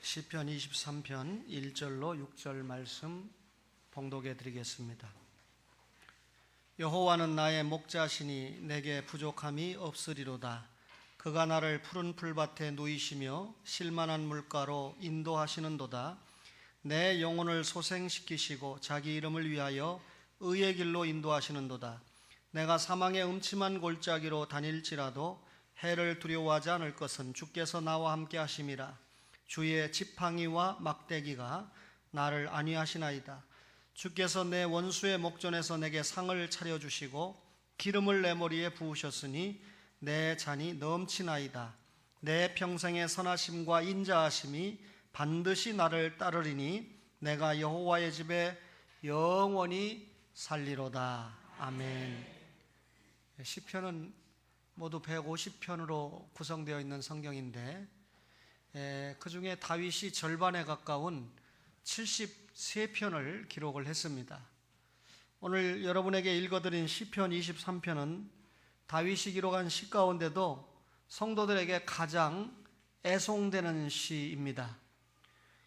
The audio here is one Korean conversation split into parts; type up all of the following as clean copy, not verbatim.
시편 23편 1절로 6절 말씀 봉독해 드리겠습니다. 여호와는 나의 목자시니 내게 부족함이 없으리로다. 그가 나를 푸른 풀밭에 누이시며 실만한 물가로 인도하시는도다. 내 영혼을 소생시키시고 자기 이름을 위하여 의의 길로 인도하시는도다. 내가 사망의 음침한 골짜기로 다닐지라도 해를 두려워하지 않을 것은 주께서 나와 함께 하심이라. 주의 지팡이와 막대기가 나를 안위하시나이다. 주께서 내 원수의 목전에서 내게 상을 차려주시고 기름을 내 머리에 부으셨으니 내 잔이 넘치나이다. 내 평생의 선하심과 인자하심이 반드시 나를 따르리니 내가 여호와의 집에 영원히 살리로다. 아멘. 시편은 모두 150편으로 구성되어 있는 성경인데 그 중에 다윗이 절반에 가까운 73편을 기록을 했습니다. 오늘 여러분에게 읽어드린 시편 23편은 다윗이 기록한 시 가운데도 성도들에게 가장 애송되는 시입니다.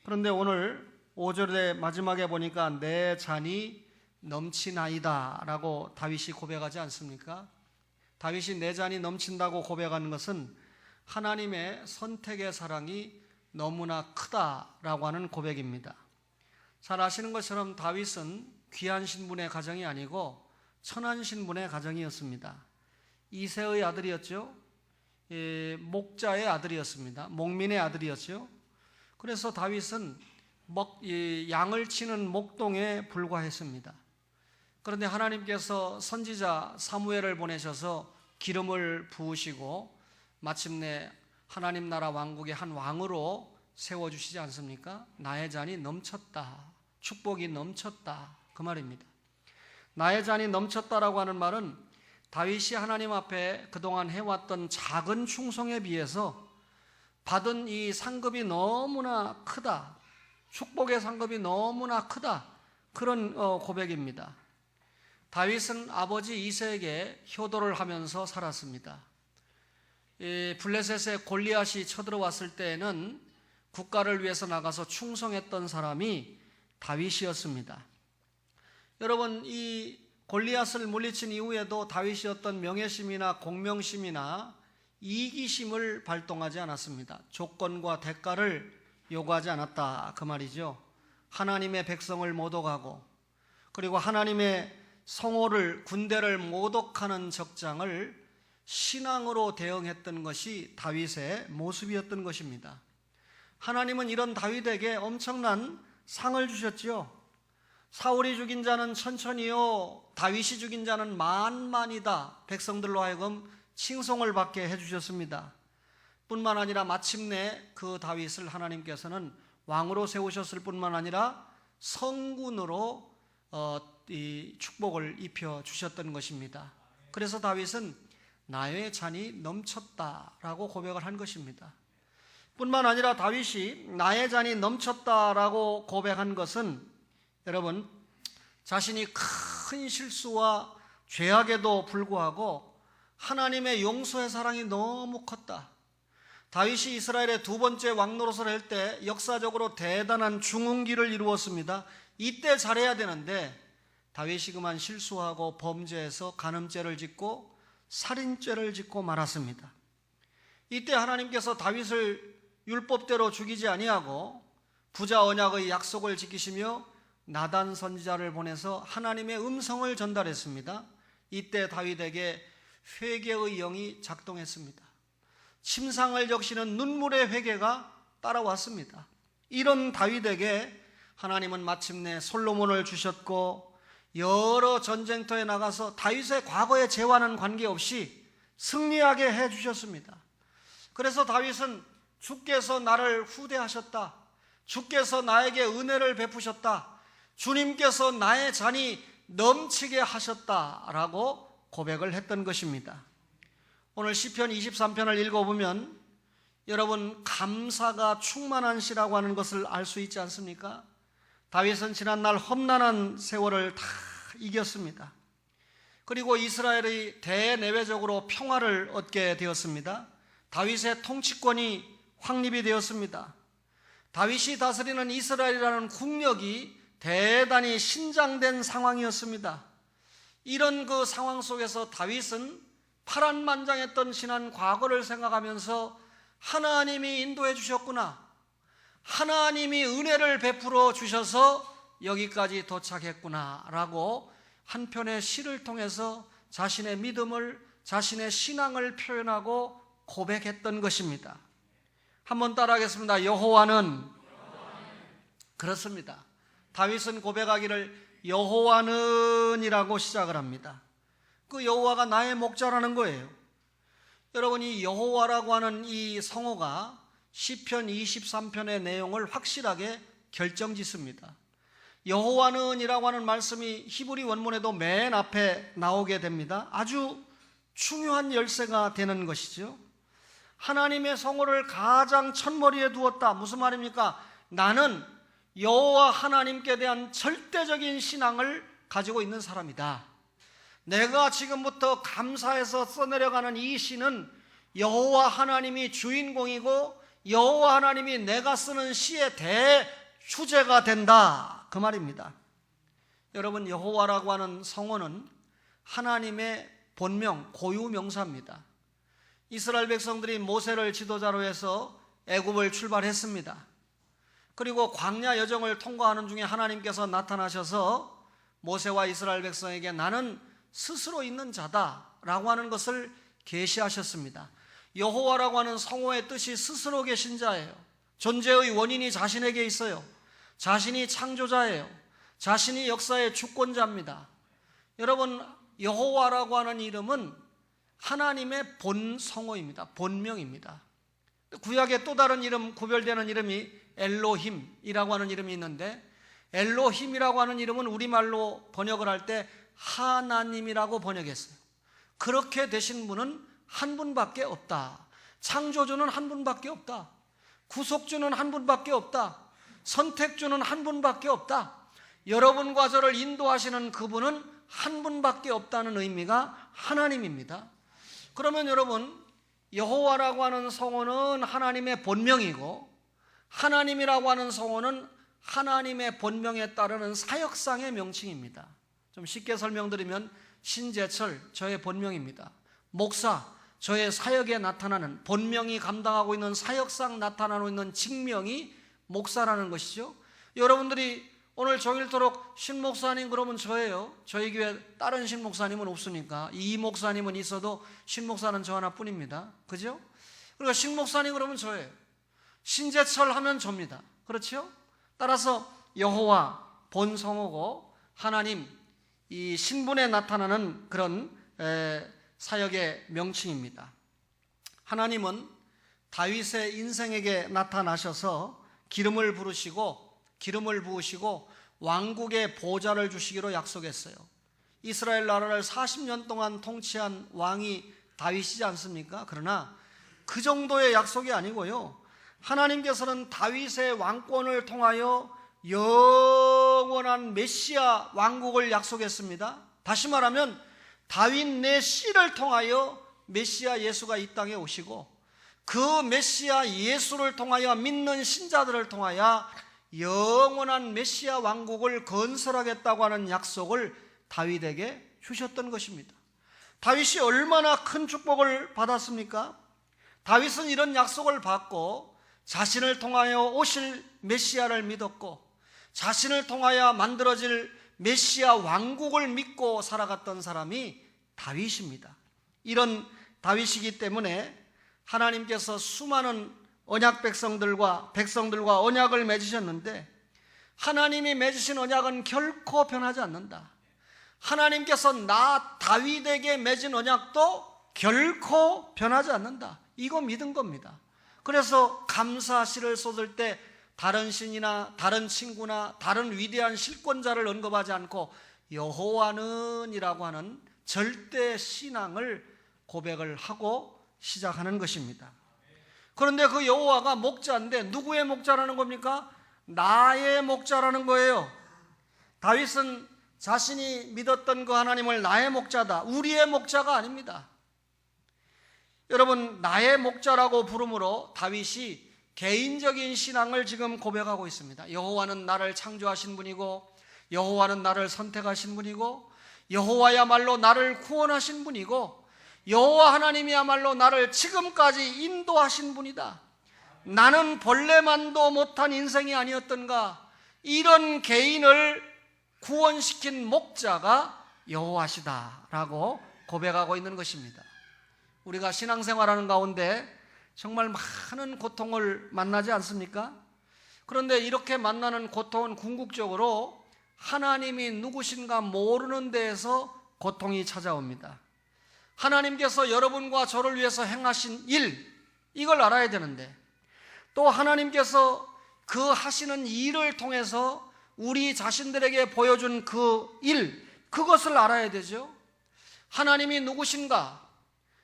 그런데 오늘 5절의 마지막에 보니까 내 잔이 넘치나이다 라고 다윗이 고백하지 않습니까? 다윗이 내 잔이 넘친다고 고백하는 것은 하나님의 선택의 사랑이 너무나 크다라고 하는 고백입니다. 잘 아시는 것처럼 다윗은 귀한 신분의 가정이 아니고 천한 신분의 가정이었습니다. 이새의 아들이었죠. 목자의 아들이었습니다. 목민의 아들이었죠. 그래서 다윗은 양을 치는 목동에 불과했습니다. 그런데 하나님께서 선지자 사무엘을 보내셔서 기름을 부으시고 마침내 하나님 나라 왕국의 한 왕으로 세워주시지 않습니까? 나의 잔이 넘쳤다, 축복이 넘쳤다, 그 말입니다. 나의 잔이 넘쳤다라고 하는 말은 다윗이 하나님 앞에 그동안 해왔던 작은 충성에 비해서 받은 이 상급이 너무나 크다, 축복의 상급이 너무나 크다, 그런 고백입니다. 다윗은 아버지 이새에게 효도를 하면서 살았습니다. 블레셋의 골리앗이 쳐들어왔을 때에는 국가를 위해서 나가서 충성했던 사람이 다윗이었습니다. 여러분, 이 골리앗을 물리친 이후에도 다윗이 어떤 명예심이나 공명심이나 이기심을 발동하지 않았습니다. 조건과 대가를 요구하지 않았다, 그 말이죠. 하나님의 백성을 모독하고 그리고 하나님의 성호를, 군대를 모독하는 적장을 신앙으로 대응했던 것이 다윗의 모습이었던 것입니다. 하나님은 이런 다윗에게 엄청난 상을 주셨죠. 사울이 죽인 자는 천천히요, 다윗이 죽인 자는 만만이다. 백성들로 하여금 칭송을 받게 해주셨습니다. 뿐만 아니라 마침내 그 다윗을 하나님께서는 왕으로 세우셨을 뿐만 아니라 성군으로 이 축복을 입혀 주셨던 것입니다. 그래서 다윗은 나의 잔이 넘쳤다라고 고백을 한 것입니다. 뿐만 아니라 다윗이 나의 잔이 넘쳤다라고 고백한 것은 여러분, 자신이 큰 실수와 죄악에도 불구하고 하나님의 용서의 사랑이 너무 컸다. 다윗이 이스라엘의 두 번째 왕 노릇을 할 때 역사적으로 대단한 중흥기를 이루었습니다. 이때 잘해야 되는데 다윗이 그만 실수하고 범죄해서 간음죄를 짓고 살인죄를 짓고 말았습니다. 이때 하나님께서 다윗을 율법대로 죽이지 아니하고 부자 언약의 약속을 지키시며 나단 선지자를 보내서 하나님의 음성을 전달했습니다. 이때 다윗에게 회개의 영이 작동했습니다. 침상을 적시는 눈물의 회개가 따라왔습니다. 이런 다윗에게 하나님은 마침내 솔로몬을 주셨고 여러 전쟁터에 나가서 다윗의 과거의 죄와는 관계없이 승리하게 해주셨습니다. 그래서 다윗은 주께서 나를 후대하셨다, 주께서 나에게 은혜를 베푸셨다, 주님께서 나의 잔이 넘치게 하셨다라고 고백을 했던 것입니다. 오늘 시편 23편을 읽어보면 여러분, 감사가 충만한 시라고 하는 것을 알 수 있지 않습니까? 다윗은 지난날 험난한 세월을 다 이겼습니다. 그리고 이스라엘이 대내외적으로 평화를 얻게 되었습니다. 다윗의 통치권이 확립이 되었습니다. 다윗이 다스리는 이스라엘이라는 국력이 대단히 신장된 상황이었습니다. 이런 그 상황 속에서 다윗은 파란만장했던 지난 과거를 생각하면서 하나님이 인도해 주셨구나, 하나님이 은혜를 베풀어 주셔서 여기까지 도착했구나 라고 한편의 시를 통해서 자신의 믿음을, 자신의 신앙을 표현하고 고백했던 것입니다. 한번 따라하겠습니다. 여호와는. 그렇습니다. 다윗은 고백하기를 여호와는 이라고 시작을 합니다. 그 여호와가 나의 목자라는 거예요. 여러분, 이 여호와라고 하는 이 성어가 시편 23편의 내용을 확실하게 결정짓습니다. 여호와는 이라고 하는 말씀이 히브리 원문에도 맨 앞에 나오게 됩니다. 아주 중요한 열쇠가 되는 것이죠. 하나님의 성호를 가장 첫머리에 두었다. 무슨 말입니까? 나는 여호와 하나님께 대한 절대적인 신앙을 가지고 있는 사람이다. 내가 지금부터 감사해서 써내려가는 이 시는 여호와 하나님이 주인공이고 여호와 하나님이 내가 쓰는 시의 대주제가 된다, 그 말입니다. 여러분, 여호와라고 하는 성어는 하나님의 본명, 고유명사입니다. 이스라엘 백성들이 모세를 지도자로 해서 애굽을 출발했습니다. 그리고 광야 여정을 통과하는 중에 하나님께서 나타나셔서 모세와 이스라엘 백성에게 나는 스스로 있는 자다라고 하는 것을 계시하셨습니다. 여호와라고 하는 성호의 뜻이 스스로 계신 자예요. 존재의 원인이 자신에게 있어요. 자신이 창조자예요. 자신이 역사의 주권자입니다. 여러분, 여호와라고 하는 이름은 하나님의 본성호입니다. 본명입니다. 구약의 또 다른 이름, 구별되는 이름이 엘로힘이라고 하는 이름이 있는데, 엘로힘이라고 하는 이름은 우리말로 번역을 할 때 하나님이라고 번역했어요. 그렇게 되신 분은 한 분밖에 없다. 창조주는 한 분밖에 없다. 구속주는 한 분밖에 없다. 선택주는 한 분밖에 없다. 여러분과 저를 인도하시는 그분은 한 분밖에 없다는 의미가 하나님입니다. 그러면 여러분, 여호와라고 하는 성어는 하나님의 본명이고, 하나님이라고 하는 성어는 하나님의 본명에 따르는 사역상의 명칭입니다. 좀 쉽게 설명드리면, 신재철, 저의 본명입니다. 목사, 저의 사역에 나타나는, 본명이 감당하고 있는 사역상 나타나고 있는 직명이 목사라는 것이죠. 여러분들이 오늘 종일토록 신목사님 그러면 저예요. 저희 교회 다른 신목사님은 없으니까 이 목사님은 있어도 신목사는 저 하나뿐입니다. 그죠? 그러니까 신목사님 그러면 저예요. 신재철 하면 접니다. 그렇죠? 따라서 여호와 본성어고 하나님, 이 신분에 나타나는 그런 사역의 명칭입니다. 하나님은 다윗의 인생에게 나타나셔서 기름을 부으시고 왕국의 보좌를 주시기로 약속했어요. 이스라엘 나라를 40년 동안 통치한 왕이 다윗이지 않습니까? 그러나 그 정도의 약속이 아니고요, 하나님께서는 다윗의 왕권을 통하여 영원한 메시아 왕국을 약속했습니다. 다시 말하면 다윗 내 씨를 통하여 메시아 예수가 이 땅에 오시고, 그 메시아 예수를 통하여 믿는 신자들을 통하여 영원한 메시아 왕국을 건설하겠다고 하는 약속을 다윗에게 주셨던 것입니다. 다윗이 얼마나 큰 축복을 받았습니까? 다윗은 이런 약속을 받고 자신을 통하여 오실 메시아를 믿었고, 자신을 통하여 만들어질 메시아 왕국을 믿고 살아갔던 사람이 다윗입니다. 이런 다윗이기 때문에 하나님께서 수많은 언약 백성들과 언약을 맺으셨는데, 하나님이 맺으신 언약은 결코 변하지 않는다. 하나님께서 나 다윗에게 맺은 언약도 결코 변하지 않는다. 이거 믿은 겁니다. 그래서 감사시를 쏟을 때 다른 신이나 다른 친구나 다른 위대한 실권자를 언급하지 않고 여호와는 이라고 하는 절대 신앙을 고백을 하고 시작하는 것입니다. 그런데 그 여호와가 목자인데 누구의 목자라는 겁니까? 나의 목자라는 거예요. 다윗은 자신이 믿었던 그 하나님을 나의 목자다, 우리의 목자가 아닙니다. 여러분, 나의 목자라고 부르므로 다윗이 개인적인 신앙을 지금 고백하고 있습니다. 여호와는 나를 창조하신 분이고, 여호와는 나를 선택하신 분이고, 여호와야말로 나를 구원하신 분이고, 여호와 하나님이야말로 나를 지금까지 인도하신 분이다. 나는 본래만도 못한 인생이 아니었던가. 이런 개인을 구원시킨 목자가 여호와시다라고 고백하고 있는 것입니다. 우리가 신앙생활하는 가운데 정말 많은 고통을 만나지 않습니까? 그런데 이렇게 만나는 고통은 궁극적으로 하나님이 누구신가 모르는 데에서 고통이 찾아옵니다. 하나님께서 여러분과 저를 위해서 행하신 일, 이걸 알아야 되는데, 또 하나님께서 그 하시는 일을 통해서 우리 자신들에게 보여준 그 일, 그것을 알아야 되죠. 하나님이 누구신가?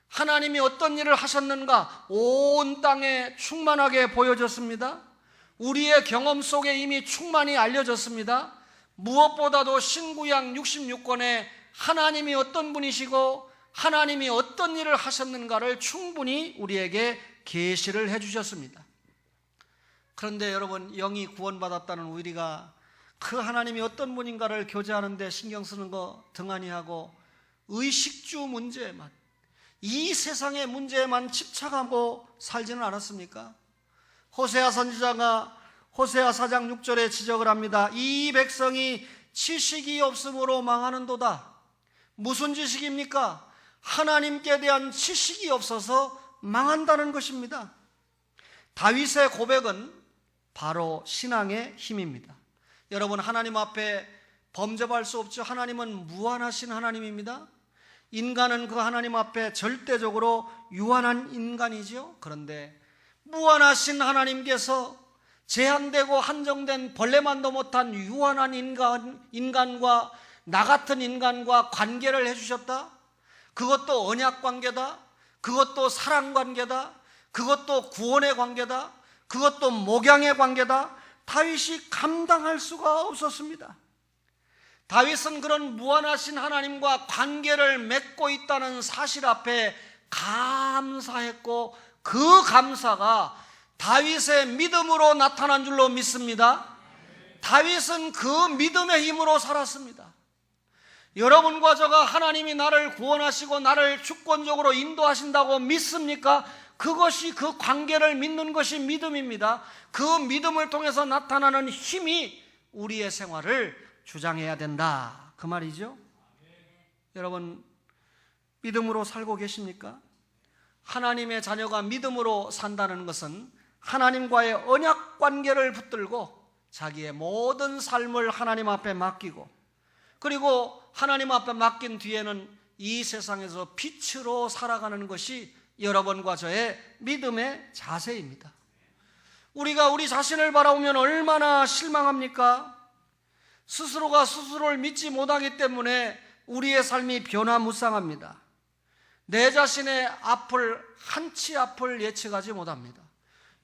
하나님이 어떤 일을 하셨는가? 온 땅에 충만하게 보여졌습니다. 우리의 경험 속에 이미 충만히 알려졌습니다. 무엇보다도 신구약 66권에 하나님이 어떤 분이시고 하나님이 어떤 일을 하셨는가를 충분히 우리에게 계시를 해주셨습니다. 그런데 여러분, 영이 구원받았다는 우리가 그 하나님이 어떤 분인가를 교제하는데 신경 쓰는 거 등한히 하고 의식주 문제에만, 이 세상의 문제에만 집착하고 살지는 않았습니까? 호세아 선지자가 호세아 4장 6절에 지적을 합니다. 이 백성이 지식이 없으므로 망하는도다. 무슨 지식입니까? 하나님께 대한 지식이 없어서 망한다는 것입니다. 다윗의 고백은 바로 신앙의 힘입니다. 여러분, 하나님 앞에 범접할 수 없죠. 하나님은 무한하신 하나님입니다. 인간은 그 하나님 앞에 절대적으로 유한한 인간이죠. 그런데 무한하신 하나님께서 제한되고 한정된 벌레만도 못한 유한한 인간과 나 같은 인간과 관계를 해주셨다. 그것도 언약 관계다. 그것도 사랑 관계다. 그것도 구원의 관계다. 그것도 목양의 관계다. 다윗이 감당할 수가 없었습니다. 다윗은 그런 무한하신 하나님과 관계를 맺고 있다는 사실 앞에 감사했고, 그 감사가 다윗의 믿음으로 나타난 줄로 믿습니다. 다윗은 그 믿음의 힘으로 살았습니다. 여러분과 저가 하나님이 나를 구원하시고 나를 주권적으로 인도하신다고 믿습니까? 그것이, 그 관계를 믿는 것이 믿음입니다. 그 믿음을 통해서 나타나는 힘이 우리의 생활을 주장해야 된다, 그 말이죠. 여러분, 믿음으로 살고 계십니까? 하나님의 자녀가 믿음으로 산다는 것은 하나님과의 언약 관계를 붙들고 자기의 모든 삶을 하나님 앞에 맡기고, 그리고 하나님 앞에 맡긴 뒤에는 이 세상에서 빛으로 살아가는 것이 여러분과 저의 믿음의 자세입니다. 우리가 우리 자신을 바라보면 얼마나 실망합니까? 스스로가 스스로를 믿지 못하기 때문에 우리의 삶이 변화무쌍합니다. 내 자신의 앞을, 한치 앞을 예측하지 못합니다.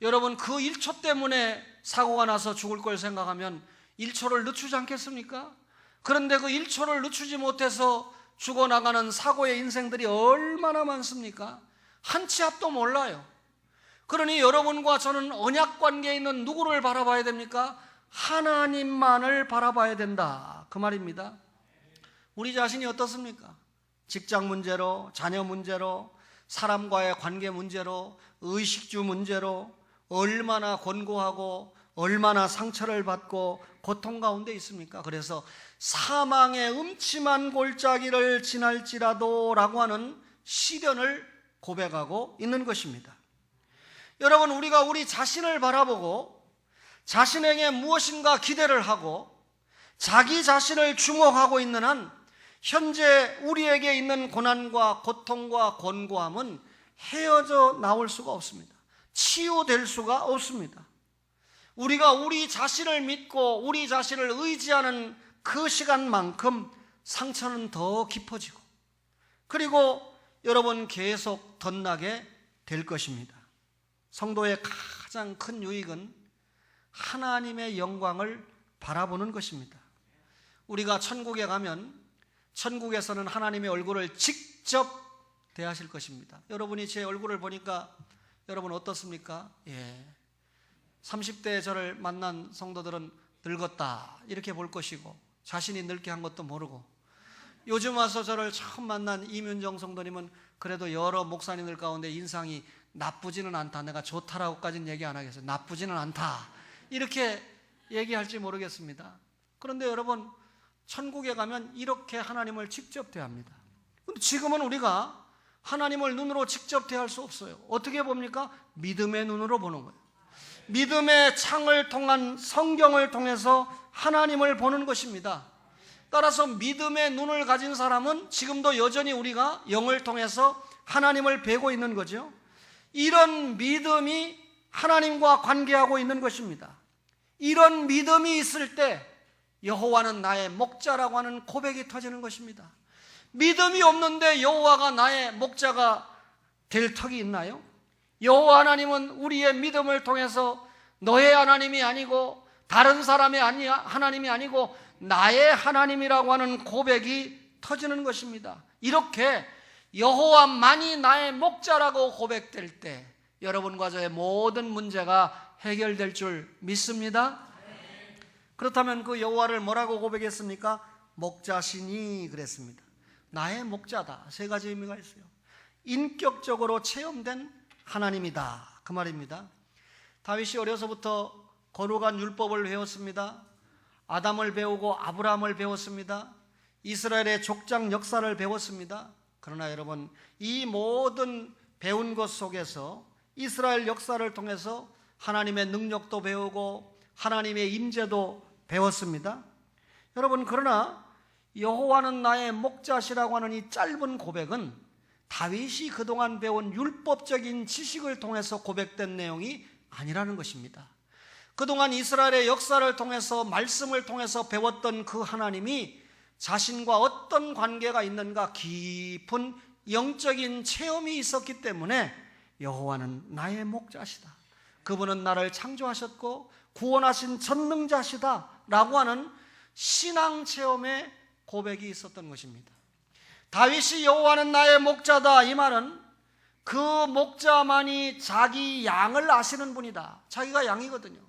여러분, 그 1초 때문에 사고가 나서 죽을 걸 생각하면 1초를 늦추지 않겠습니까? 그런데 그 1초를 늦추지 못해서 죽어나가는 사고의 인생들이 얼마나 많습니까? 한치 앞도 몰라요. 그러니 여러분과 저는 언약 관계에 있는 누구를 바라봐야 됩니까? 하나님만을 바라봐야 된다, 그 말입니다. 우리 자신이 어떻습니까? 직장 문제로, 자녀 문제로, 사람과의 관계 문제로, 의식주 문제로 얼마나 곤고하고 얼마나 상처를 받고 고통 가운데 있습니까? 그래서 사망의 음침한 골짜기를 지날지라도 라고 하는 시련을 고백하고 있는 것입니다. 여러분, 우리가 우리 자신을 바라보고 자신에게 무엇인가 기대를 하고 자기 자신을 주목하고 있는 한 현재 우리에게 있는 고난과 고통과 곤고함은 헤어져 나올 수가 없습니다. 치유될 수가 없습니다. 우리가 우리 자신을 믿고 우리 자신을 의지하는 그 시간만큼 상처는 더 깊어지고, 그리고 여러분 계속 덧나게 될 것입니다. 성도의 가장 큰 유익은 하나님의 영광을 바라보는 것입니다. 우리가 천국에 가면 천국에서는 하나님의 얼굴을 직접 대하실 것입니다. 여러분이 제 얼굴을 보니까 여러분 어떻습니까? 30대에 저를 만난 성도들은 늙었다 이렇게 볼 것이고, 자신이 늙게 한 것도 모르고, 요즘 와서 저를 처음 만난 이민정 성도님은 그래도 여러 목사님들 가운데 인상이 나쁘지는 않다, 내가 좋다라고까지는 얘기 안 하겠어요. 나쁘지는 않다 이렇게 얘기할지 모르겠습니다. 그런데 여러분, 천국에 가면 이렇게 하나님을 직접 대합니다. 근데 지금은 우리가 하나님을 눈으로 직접 대할 수 없어요. 어떻게 봅니까? 믿음의 눈으로 보는 거예요. 믿음의 창을 통한 성경을 통해서 하나님을 보는 것입니다. 따라서 믿음의 눈을 가진 사람은 지금도 여전히 우리가 영을 통해서 하나님을 뵈고 있는 거죠. 이런 믿음이 하나님과 관계하고 있는 것입니다. 이런 믿음이 있을 때 여호와는 나의 목자라고 하는 고백이 터지는 것입니다. 믿음이 없는데 여호와가 나의 목자가 될 턱이 있나요? 여호와 하나님은 우리의 믿음을 통해서 너의 하나님이 아니고 다른 사람의 하나님이 아니고 나의 하나님이라고 하는 고백이 터지는 것입니다. 이렇게 여호와만이 나의 목자라고 고백될 때 여러분과 저의 모든 문제가 해결될 줄 믿습니다. 그렇다면 그 여호와를 뭐라고 고백했습니까? 목자시니 그랬습니다. 나의 목자다. 세 가지 의미가 있어요. 인격적으로 체험된 하나님이다 그 말입니다. 다윗이 어려서부터 거룩한 율법을 배웠습니다. 아담을 배우고 아브라함을 배웠습니다. 이스라엘의 족장 역사를 배웠습니다. 그러나 여러분, 이 모든 배운 것 속에서 이스라엘 역사를 통해서 하나님의 능력도 배우고 하나님의 임재도 배웠습니다. 여러분, 그러나 여호와는 나의 목자시라고 하는 이 짧은 고백은 다윗이 그동안 배운 율법적인 지식을 통해서 고백된 내용이 아니라는 것입니다. 그동안 이스라엘의 역사를 통해서 말씀을 통해서 배웠던 그 하나님이 자신과 어떤 관계가 있는가 깊은 영적인 체험이 있었기 때문에 여호와는 나의 목자시다, 그분은 나를 창조하셨고 구원하신 전능자시다 라고 하는 신앙 체험의 고백이 있었던 것입니다. 다윗이 여호와는 나의 목자다 이 말은 그 목자만이 자기 양을 아시는 분이다. 자기가 양이거든요.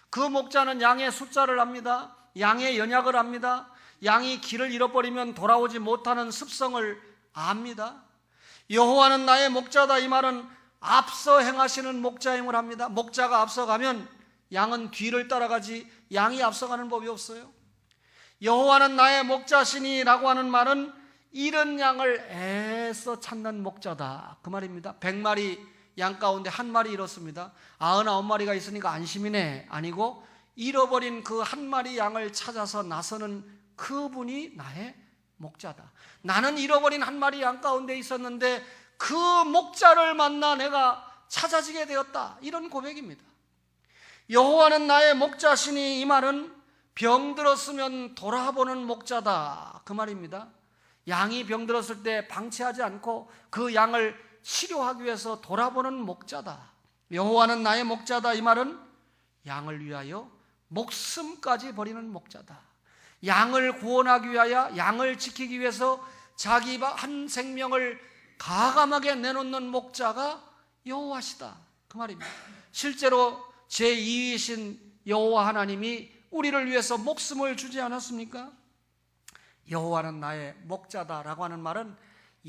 그 목자는 양의 숫자를 압니다. 양의 연약을 압니다. 양이 길을 잃어버리면 돌아오지 못하는 습성을 압니다. 여호와는 나의 목자다 이 말은 앞서 행하시는 목자임을 합니다. 목자가 앞서가면 양은 뒤를 따라가지 양이 앞서가는 법이 없어요. 여호와는 나의 목자시니 라고 하는 말은 잃은 양을 애써 찾는 목자다 그 말입니다. 100마리 양 가운데 한 마리 잃었습니다. 99마리가 있으니까 안심이네 아니고, 잃어버린 그 한 마리 양을 찾아서 나서는 그분이 나의 목자다. 나는 잃어버린 한 마리 양 가운데 있었는데 그 목자를 만나 내가 찾아지게 되었다, 이런 고백입니다. 여호와는 나의 목자시니 이 말은 병들었으면 돌아보는 목자다 그 말입니다. 양이 병들었을 때 방치하지 않고 그 양을 치료하기 위해서 돌아보는 목자다. 여호와는 나의 목자다 이 말은 양을 위하여 목숨까지 버리는 목자다. 양을 구원하기 위하여, 양을 지키기 위해서 자기 한 생명을 가감하게 내놓는 목자가 여호와시다 그 말입니다. 실제로 제2위이신 여호와 하나님이 우리를 위해서 목숨을 주지 않았습니까? 여호와는 나의 목자다라고 하는 말은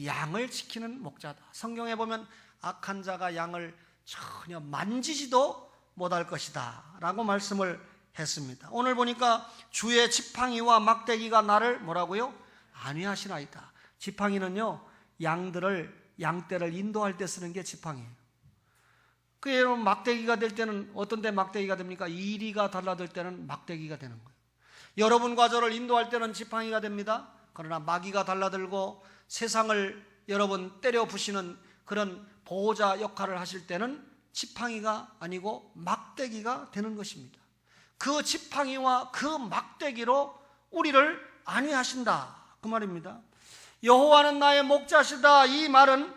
양을 지키는 목자다. 성경에 보면 악한 자가 양을 전혀 만지지도 못할 것이다 라고 말씀을 했습니다. 오늘 보니까 주의 지팡이와 막대기가 나를 뭐라고요? 안위하시나이다. 지팡이는요, 양떼를 인도할 때 쓰는 게 지팡이에요. 그 여러분, 막대기가 될 때는 어떤 때 막대기가 됩니까? 이리가 달라들 때는 막대기가 되는 거예요. 여러분과 저를 인도할 때는 지팡이가 됩니다. 그러나 마귀가 달라들고 세상을 여러분 때려 부시는 그런 보호자 역할을 하실 때는 지팡이가 아니고 막대기가 되는 것입니다. 그 지팡이와 그 막대기로 우리를 안위하신다 그 말입니다. 여호와는 나의 목자시다 이 말은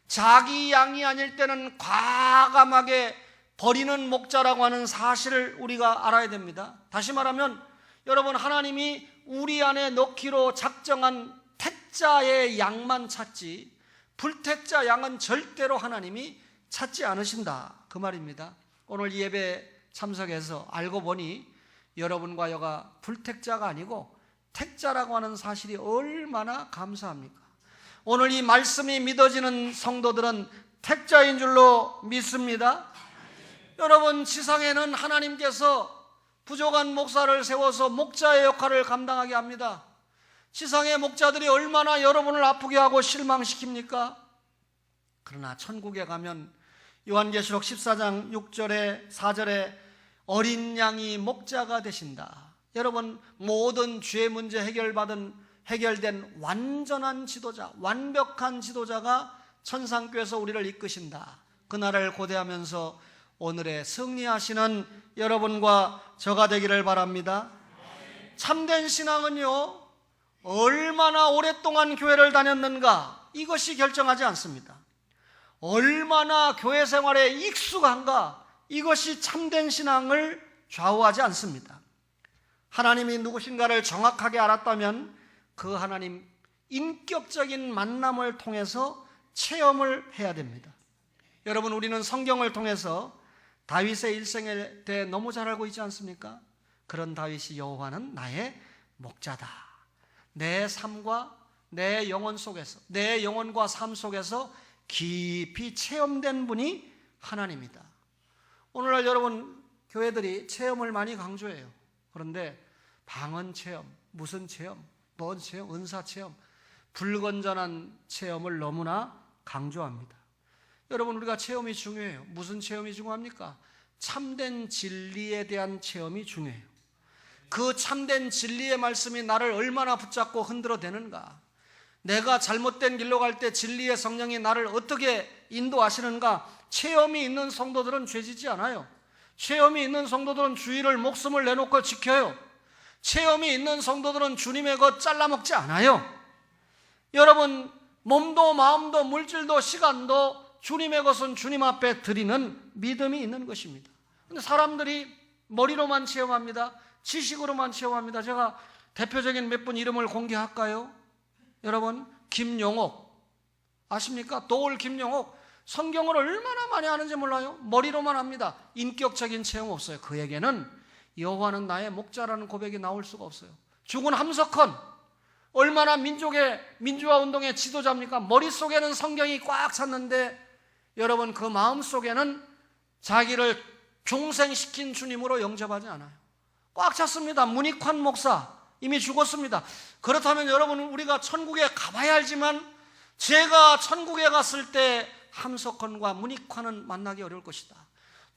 자기 양이 아닐 때는 과감하게 버리는 목자라고 하는 사실을 우리가 알아야 됩니다. 다시 말하면 여러분, 하나님이 우리 안에 넣기로 작정한 택자의 양만 찾지 불택자 양은 절대로 하나님이 찾지 않으신다 그 말입니다. 오늘 예배 참석해서 알고 보니 여러분과 여가 불택자가 아니고 택자라고 하는 사실이 얼마나 감사합니까? 오늘 이 말씀이 믿어지는 성도들은 택자인 줄로 믿습니다. 여러분, 지상에는 하나님께서 부족한 목사를 세워서 목자의 역할을 감당하게 합니다. 지상의 목자들이 얼마나 여러분을 아프게 하고 실망시킵니까? 그러나 천국에 가면 요한계시록 14장 6절에 4절에 어린 양이 목자가 되신다. 여러분, 모든 죄 문제 해결된 완전한 지도자, 완벽한 지도자가 천상교회에서 우리를 이끄신다. 그날을 고대하면서 오늘의 승리하시는 여러분과 저가 되기를 바랍니다. 참된 신앙은요, 얼마나 오랫동안 교회를 다녔는가, 이것이 결정하지 않습니다. 얼마나 교회 생활에 익숙한가, 이것이 참된 신앙을 좌우하지 않습니다. 하나님이 누구신가를 정확하게 알았다면 그 하나님 인격적인 만남을 통해서 체험을 해야 됩니다. 여러분, 우리는 성경을 통해서 다윗의 일생에 대해 너무 잘 알고 있지 않습니까? 그런 다윗이 여호와는 나의 목자다. 내 삶과 내 영혼 속에서, 내 영혼과 삶 속에서 깊이 체험된 분이 하나님이다. 오늘날 여러분, 교회들이 체험을 많이 강조해요. 그런데 방언 체험, 무슨 체험, 뭔 체험, 은사 체험, 불건전한 체험을 너무나 강조합니다. 여러분, 우리가 체험이 중요해요. 무슨 체험이 중요합니까? 참된 진리에 대한 체험이 중요해요. 그 참된 진리의 말씀이 나를 얼마나 붙잡고 흔들어대는가, 내가 잘못된 길로 갈 때 진리의 성령이 나를 어떻게 인도하시는가. 체험이 있는 성도들은 죄지지 않아요. 체험이 있는 성도들은 주의를 목숨을 내놓고 지켜요. 체험이 있는 성도들은 주님의 것 잘라먹지 않아요. 여러분, 몸도 마음도 물질도 시간도 주님의 것은 주님 앞에 드리는 믿음이 있는 것입니다. 그런데 사람들이 머리로만 체험합니다. 지식으로만 체험합니다. 제가 대표적인 몇 분 이름을 공개할까요? 여러분, 김용옥 아십니까? 도올 김용옥. 성경을 얼마나 많이 아는지 몰라요. 머리로만 합니다. 인격적인 체험 없어요. 그에게는 여호와는 나의 목자라는 고백이 나올 수가 없어요. 죽은 함석헌, 얼마나 민주화 운동의 지도자입니까? 머릿속에는 성경이 꽉 찼는데 여러분, 그 마음속에는 자기를 중생시킨 주님으로 영접하지 않아요. 꽉 찼습니다. 문익환 목사 이미 죽었습니다. 그렇다면 여러분, 우리가 천국에 가봐야 알지만 제가 천국에 갔을 때 함석헌과 문익환은 만나기 어려울 것이다.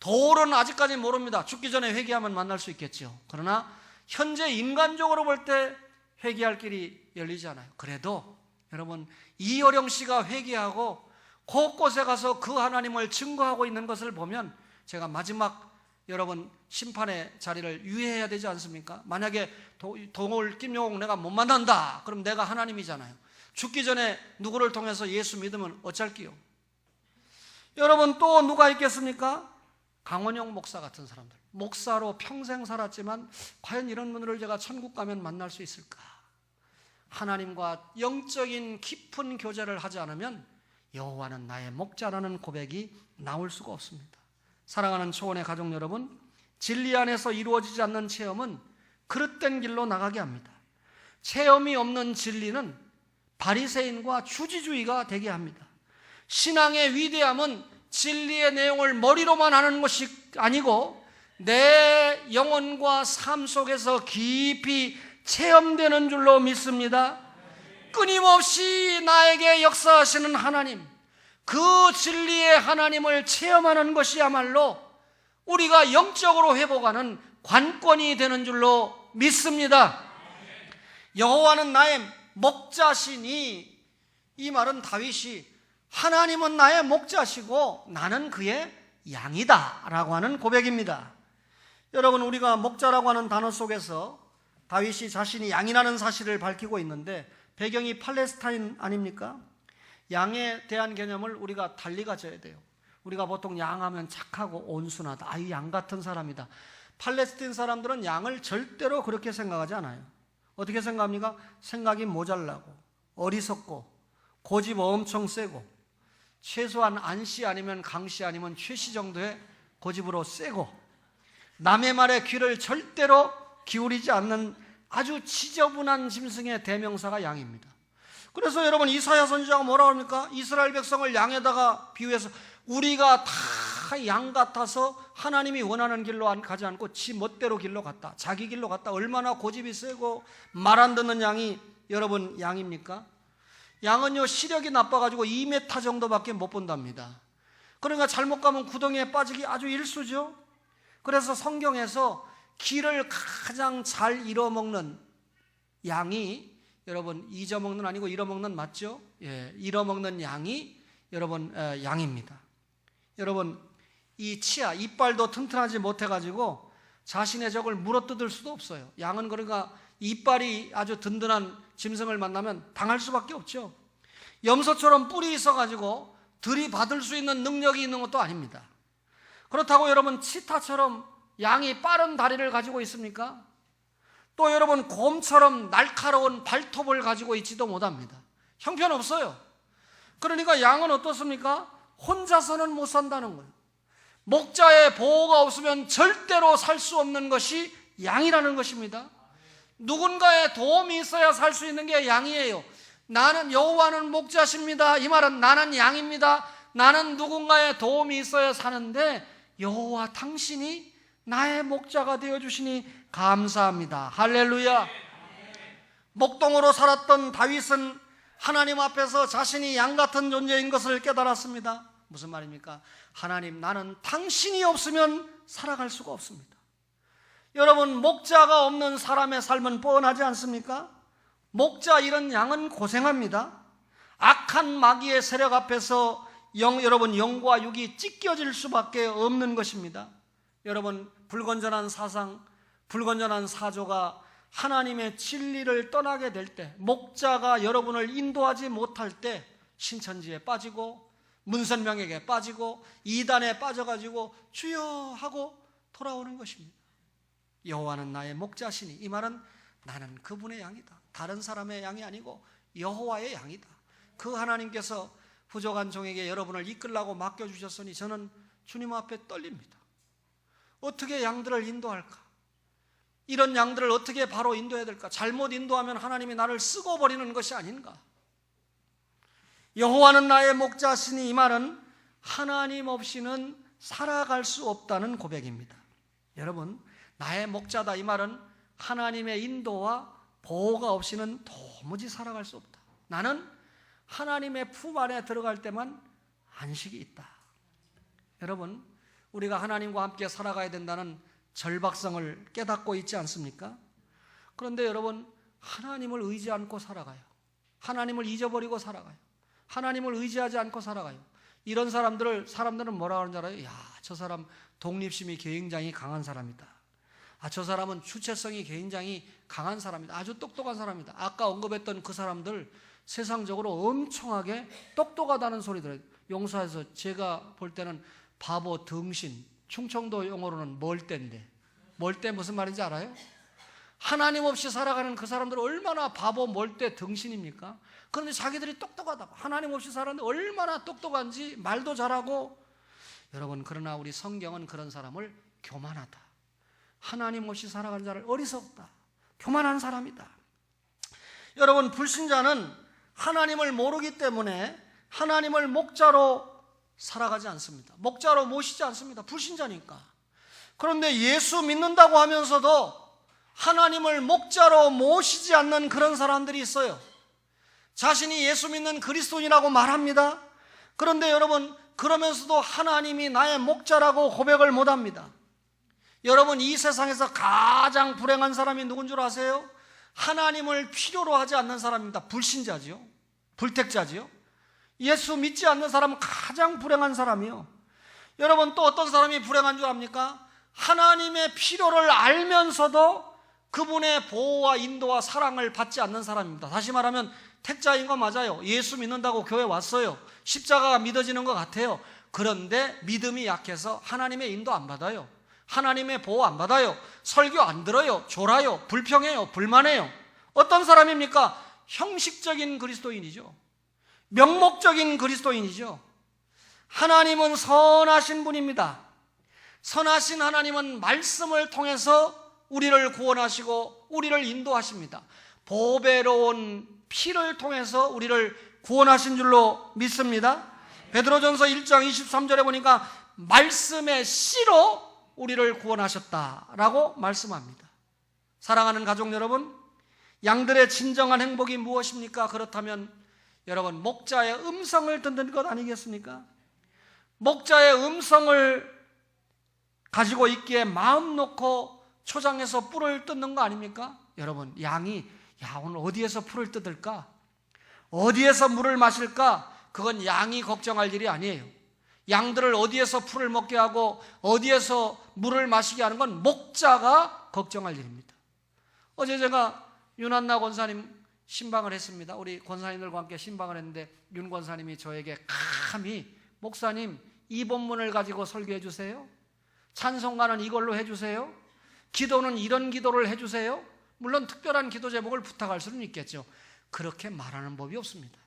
도울은 아직까지 모릅니다. 죽기 전에 회개하면 만날 수 있겠죠. 그러나 현재 인간적으로 볼 때 회개할 길이 열리지 않아요. 그래도 여러분, 이어령 씨가 회개하고 곳곳에 가서 그 하나님을 증거하고 있는 것을 보면 제가 마지막 여러분 심판의 자리를 유예해야 되지 않습니까? 만약에 동올 김용옥 내가 못 만난다, 그럼 내가 하나님이잖아요. 죽기 전에 누구를 통해서 예수 믿으면 어쩔게요? 여러분, 또 누가 있겠습니까? 강원영 목사 같은 사람들, 목사로 평생 살았지만 과연 이런 분들을 제가 천국 가면 만날 수 있을까? 하나님과 영적인 깊은 교제를 하지 않으면 여호와는 나의 목자라는 고백이 나올 수가 없습니다. 사랑하는 초원의 가족 여러분, 진리 안에서 이루어지지 않는 체험은 그릇된 길로 나가게 합니다. 체험이 없는 진리는 바리새인과 주지주의가 되게 합니다. 신앙의 위대함은 진리의 내용을 머리로만 하는 것이 아니고 내 영혼과 삶 속에서 깊이 체험되는 줄로 믿습니다. 끊임없이 나에게 역사하시는 하나님, 그 진리의 하나님을 체험하는 것이야말로 우리가 영적으로 회복하는 관건이 되는 줄로 믿습니다. 여호와는 나의 목자시니, 이 말은 다윗이 하나님은 나의 목자시고 나는 그의 양이다 라고 하는 고백입니다. 여러분, 우리가 목자라고 하는 단어 속에서 다윗이 자신이 양이라는 사실을 밝히고 있는데 배경이 팔레스타인 아닙니까? 양에 대한 개념을 우리가 달리 가져야 돼요. 우리가 보통 양하면 착하고 온순하다, 이 양 같은 사람이다. 팔레스타인 사람들은 양을 절대로 그렇게 생각하지 않아요. 어떻게 생각합니까? 생각이 모자라고, 어리석고, 고집 엄청 세고, 최소한 안씨 아니면 강씨 아니면 최씨 정도의 고집으로 세고, 남의 말에 귀를 절대로 기울이지 않는 아주 지저분한 짐승의 대명사가 양입니다. 그래서 여러분 이사야 선지자가 뭐라고 합니까? 이스라엘 백성을 양에다가 비유해서 우리가 다 양 같아서 하나님이 원하는 길로 가지 않고 지 멋대로 길로 갔다, 자기 길로 갔다. 얼마나 고집이 세고 말 안 듣는 양이 여러분 양입니까? 양은요 시력이 나빠가지고 2m 정도밖에 못 본답니다. 그러니까 잘못 가면 구덩이에 빠지기 아주 일수죠. 그래서 성경에서 길을 가장 잘 잃어먹는 양이, 여러분 잊어먹는 아니고 잃어먹는 맞죠? 예, 잃어먹는 양이 여러분 양입니다. 여러분 이 치아, 이빨도 튼튼하지 못해가지고 자신의 적을 물어뜯을 수도 없어요. 양은 그러니까 이빨이 아주 든든한 짐승을 만나면 당할 수밖에 없죠. 염소처럼 뿔이 있어가지고 들이받을 수 있는 능력이 있는 것도 아닙니다. 그렇다고 여러분 치타처럼 양이 빠른 다리를 가지고 있습니까? 또 여러분 곰처럼 날카로운 발톱을 가지고 있지도 못합니다. 형편없어요. 그러니까 양은 어떻습니까? 혼자서는 못 산다는 거예요. 목자의 보호가 없으면 절대로 살 수 없는 것이 양이라는 것입니다. 누군가의 도움이 있어야 살 수 있는 게 양이에요. 나는 여호와는 목자십니다. 이 말은 나는 양입니다. 나는 누군가의 도움이 있어야 사는데 여호와 당신이 나의 목자가 되어주시니 감사합니다. 할렐루야. 목동으로 살았던 다윗은 하나님 앞에서 자신이 양 같은 존재인 것을 깨달았습니다. 무슨 말입니까? 하나님, 나는 당신이 없으면 살아갈 수가 없습니다. 여러분 목자가 없는 사람의 삶은 뻔하지 않습니까? 목자 이런 양은 고생합니다. 악한 마귀의 세력 앞에서 여러분 영과 육이 찢겨질 수밖에 없는 것입니다. 여러분 불건전한 사상, 불건전한 사조가 하나님의 진리를 떠나게 될 때, 목자가 여러분을 인도하지 못할 때 신천지에 빠지고 문선명에게 빠지고 이단에 빠져가지고 주여 하고 돌아오는 것입니다. 여호와는 나의 목자시니, 이 말은 나는 그분의 양이다. 다른 사람의 양이 아니고 여호와의 양이다. 그 하나님께서 부족한 종에게 여러분을 이끌라고 맡겨주셨으니 저는 주님 앞에 떨립니다. 어떻게 양들을 인도할까? 이런 양들을 어떻게 바로 인도해야 될까? 잘못 인도하면 하나님이 나를 쓰고 버리는 것이 아닌가? 여호와는 나의 목자시니, 이 말은 하나님 없이는 살아갈 수 없다는 고백입니다. 여러분, 나의 목자다, 이 말은 하나님의 인도와 보호가 없이는 도무지 살아갈 수 없다. 나는 하나님의 품 안에 들어갈 때만 안식이 있다. 여러분, 우리가 하나님과 함께 살아가야 된다는 절박성을 깨닫고 있지 않습니까? 그런데 여러분, 하나님을 의지 않고 살아가요. 하나님을 잊어버리고 살아가요. 하나님을 의지하지 않고 살아가요. 이런 사람들은 뭐라고 하는 줄 알아요? 야, 저 사람 독립심이 굉장히 강한 사람이다. 저 사람은 주체성이 굉장히 강한 사람이다. 아주 똑똑한 사람이다. 아까 언급했던 그 사람들 세상적으로 엄청나게 똑똑하다는 소리 들어요. 용사에서 제가 볼 때는 바보, 등신, 충청도 용어로는 멀대인데, 멀대 무슨 말인지 알아요? 하나님 없이 살아가는 그 사람들은 얼마나 바보, 멀대, 등신입니까? 그런데 자기들이 똑똑하다고, 하나님 없이 살았는데 얼마나 똑똑한지 말도 잘하고. 여러분, 그러나 우리 성경은 그런 사람을 교만하다, 하나님 없이 살아가는 자를 어리석다, 교만한 사람이다. 여러분, 불신자는 하나님을 모르기 때문에 하나님을 목자로 살아가지 않습니다. 목자로 모시지 않습니다. 불신자니까. 그런데 예수 믿는다고 하면서도 하나님을 목자로 모시지 않는 그런 사람들이 있어요. 자신이 예수 믿는 그리스도인이라고 말합니다. 그런데 여러분, 그러면서도 하나님이 나의 목자라고 고백을 못합니다. 여러분, 이 세상에서 가장 불행한 사람이 누군 줄 아세요? 하나님을 필요로 하지 않는 사람입니다. 불신자지요, 불택자지요. 예수 믿지 않는 사람은 가장 불행한 사람이요. 여러분, 또 어떤 사람이 불행한 줄 압니까? 하나님의 필요를 알면서도 그분의 보호와 인도와 사랑을 받지 않는 사람입니다. 다시 말하면 택자인 거 맞아요. 예수 믿는다고 교회 왔어요. 십자가가 믿어지는 것 같아요. 그런데 믿음이 약해서 하나님의 인도 안 받아요. 하나님의 보호 안 받아요. 설교 안 들어요. 졸아요. 불평해요. 불만해요. 어떤 사람입니까? 형식적인 그리스도인이죠. 명목적인 그리스도인이죠. 하나님은 선하신 분입니다. 선하신 하나님은 말씀을 통해서 우리를 구원하시고 우리를 인도하십니다. 보배로운 피를 통해서 우리를 구원하신 줄로 믿습니다. 베드로전서 1장 23절에 보니까 말씀의 씨로 우리를 구원하셨다라고 말씀합니다. 사랑하는 가족 여러분, 양들의 진정한 행복이 무엇입니까? 그렇다면 여러분, 목자의 음성을 듣는 것 아니겠습니까? 목자의 음성을 가지고 있기에 마음 놓고 초장에서 뿔을 뜯는 거 아닙니까? 여러분, 양이 오늘 어디에서 풀을 뜯을까? 어디에서 물을 마실까? 그건 양이 걱정할 일이 아니에요. 양들을 어디에서 풀을 먹게 하고 어디에서 물을 마시게 하는 건 목자가 걱정할 일입니다. 어제 제가 윤한나 권사님 신방을 했습니다. 우리 권사님들과 함께 신방을 했는데 윤 권사님이 저에게 감히 목사님 이 본문을 가지고 설교해 주세요. 찬송가는 이걸로 해주세요. 기도는 이런 기도를 해주세요. 물론 특별한 기도 제목을 부탁할 수는 있겠죠. 그렇게 말하는 법이 없습니다.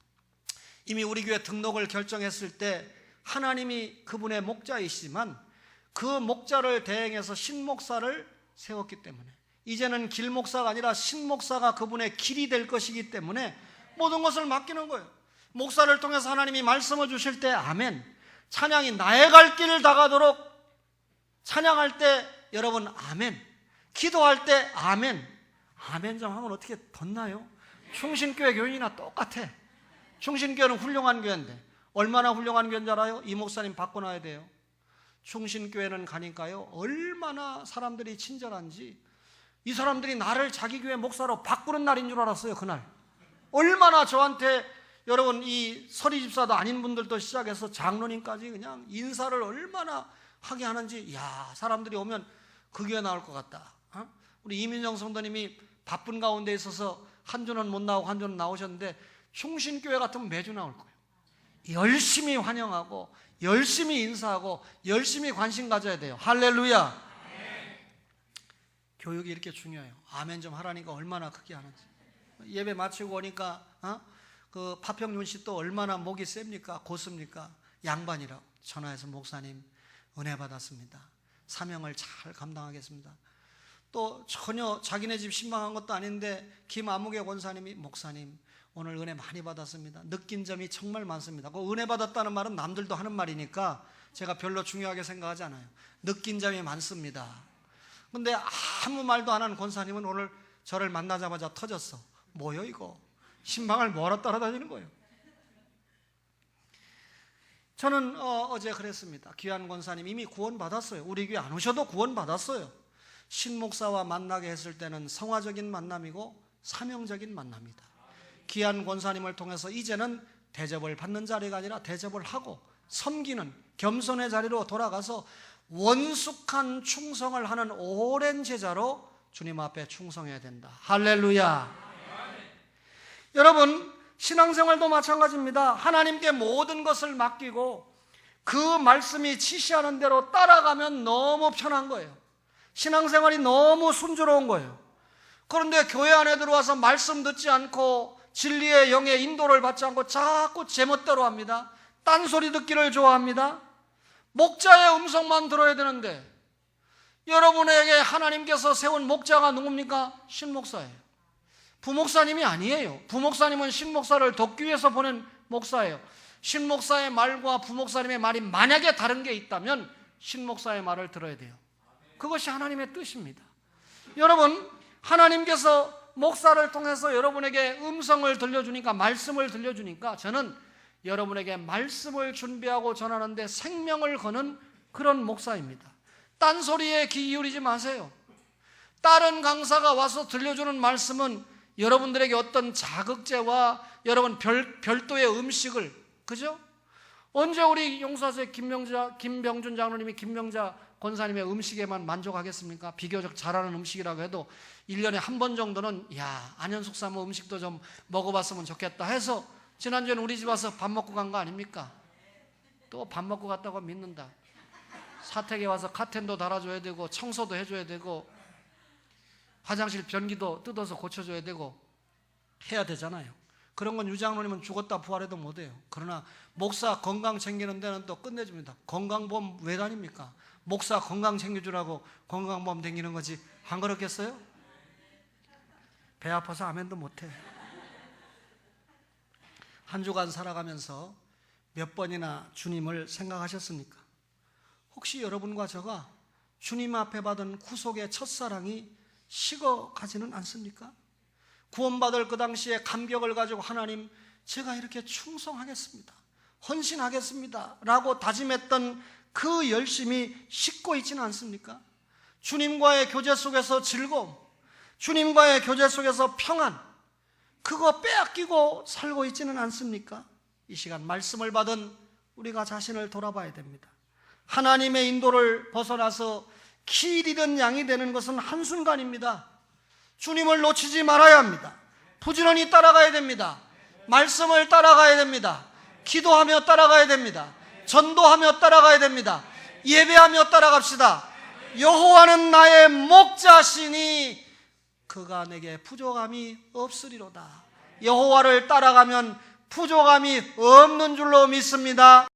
이미 우리 교회 등록을 결정했을 때 하나님이 그분의 목자이시지만 그 목자를 대행해서 신목사를 세웠기 때문에 이제는 길목사가 아니라 신목사가 그분의 길이 될 것이기 때문에 모든 것을 맡기는 거예요. 목사를 통해서 하나님이 말씀을 주실 때 아멘, 찬양이 나의 갈 길을 다가도록 찬양할 때 여러분 아멘, 기도할 때 아멘. 아멘 좀 하면 어떻게 덧나요? 충신교회 교인이나 똑같아. 충신교회는 훌륭한 교회인데 얼마나 훌륭한 교회인 줄 알아요? 이 목사님 바꿔놔야 돼요. 충신교회는 가니까요 얼마나 사람들이 친절한지, 이 사람들이 나를 자기 교회 목사로 바꾸는 날인 줄 알았어요. 그날 얼마나 저한테, 여러분 이 서리 집사도 아닌 분들도 시작해서 장로님까지 그냥 인사를 얼마나 하게 하는지, 사람들이 오면 그 교회 나올 것 같다. 우리 이민정 성도님이 바쁜 가운데 있어서 한 주는 못 나오고 한 주는 나오셨는데 충신교회 같으면 매주 나올 거예요. 열심히 환영하고 열심히 인사하고 열심히 관심 가져야 돼요. 할렐루야. 교육이 이렇게 중요해요. 아멘 좀 하라니까 얼마나 크게 하는지. 예배 마치고 오니까 그 파평윤 씨 또 얼마나 목이 셉니까? 고습니까? 양반이라고 전화해서 목사님 은혜 받았습니다. 사명을 잘 감당하겠습니다. 또 전혀 자기네 집 신방한 것도 아닌데 김아무개 권사님이 목사님 오늘 은혜 많이 받았습니다. 느낀 점이 정말 많습니다. 그 은혜 받았다는 말은 남들도 하는 말이니까 제가 별로 중요하게 생각하지 않아요. 느낀 점이 많습니다. 근데 아무 말도 안 하는 권사님은 오늘 저를 만나자마자 터졌어. 뭐요 이거? 신방을 뭐하러 따라다니는 거예요? 저는 어제 그랬습니다. 귀한 권사님 이미 구원받았어요. 우리 교회 안 오셔도 구원받았어요. 신목사와 만나게 했을 때는 성화적인 만남이고 사명적인 만남이다. 귀한 권사님을 통해서 이제는 대접을 받는 자리가 아니라 대접을 하고 섬기는 겸손의 자리로 돌아가서 원숙한 충성을 하는 오랜 제자로 주님 앞에 충성해야 된다. 할렐루야. 여러분 신앙생활도 마찬가지입니다. 하나님께 모든 것을 맡기고 그 말씀이 지시하는 대로 따라가면 너무 편한 거예요. 신앙생활이 너무 순조로운 거예요. 그런데 교회 안에 들어와서 말씀 듣지 않고 진리의 영의 인도를 받지 않고 자꾸 제멋대로 합니다. 딴소리 듣기를 좋아합니다. 목자의 음성만 들어야 되는데 여러분에게 하나님께서 세운 목자가 누굽니까? 신목사예요. 부목사님이 아니에요. 부목사님은 신목사를 돕기 위해서 보낸 목사예요. 신목사의 말과 부목사님의 말이 만약에 다른 게 있다면 신목사의 말을 들어야 돼요. 그것이 하나님의 뜻입니다. 여러분 하나님께서 목사를 통해서 여러분에게 음성을 들려주니까, 말씀을 들려주니까 저는 여러분에게 말씀을 준비하고 전하는데 생명을 거는 그런 목사입니다. 딴소리에 귀 기울이지 마세요. 다른 강사가 와서 들려주는 말씀은 여러분들에게 어떤 자극제와 여러분 별도의 음식을, 그죠? 언제 우리 용사세 김병준 장로님이 김명자 권사님의 음식에만 만족하겠습니까? 비교적 잘하는 음식이라고 해도 1년에 한 번 정도는 안현숙 사모 음식도 좀 먹어봤으면 좋겠다 해서 지난주에는 우리 집 와서 밥 먹고 간 거 아닙니까? 또 밥 먹고 갔다고 믿는다. 사택에 와서 카텐도 달아줘야 되고 청소도 해줘야 되고 화장실 변기도 뜯어서 고쳐줘야 되고 해야 되잖아요. 그런 건 유장로님은 죽었다 부활해도 못해요. 그러나 목사 건강 챙기는 데는 또 끝내줍니다. 건강보험 왜 다닙니까? 목사 건강 챙겨주라고 건강보험 댕기는 거지 안 그렇겠어요? 배 아파서 아멘도 못해. 한 주간 살아가면서 몇 번이나 주님을 생각하셨습니까? 혹시 여러분과 저가 주님 앞에 받은 구속의 첫사랑이 식어가지는 않습니까? 구원받을 그 당시에 감격을 가지고 하나님, 제가 이렇게 충성하겠습니다, 헌신하겠습니다 라고 다짐했던 그 열심이 식고 있지는 않습니까? 주님과의 교제 속에서 즐거움, 주님과의 교제 속에서 평안, 그거 빼앗기고 살고 있지는 않습니까? 이 시간 말씀을 받은 우리가 자신을 돌아봐야 됩니다. 하나님의 인도를 벗어나서 길 잃은 양이 되는 것은 한순간입니다. 주님을 놓치지 말아야 합니다. 부지런히 따라가야 됩니다. 말씀을 따라가야 됩니다. 기도하며 따라가야 됩니다. 전도하며 따라가야 됩니다. 예배하며 따라갑시다. 여호와는 나의 목자시니 그가 내게 부족함이 없으리로다. 여호와를 따라가면 부족함이 없는 줄로 믿습니다.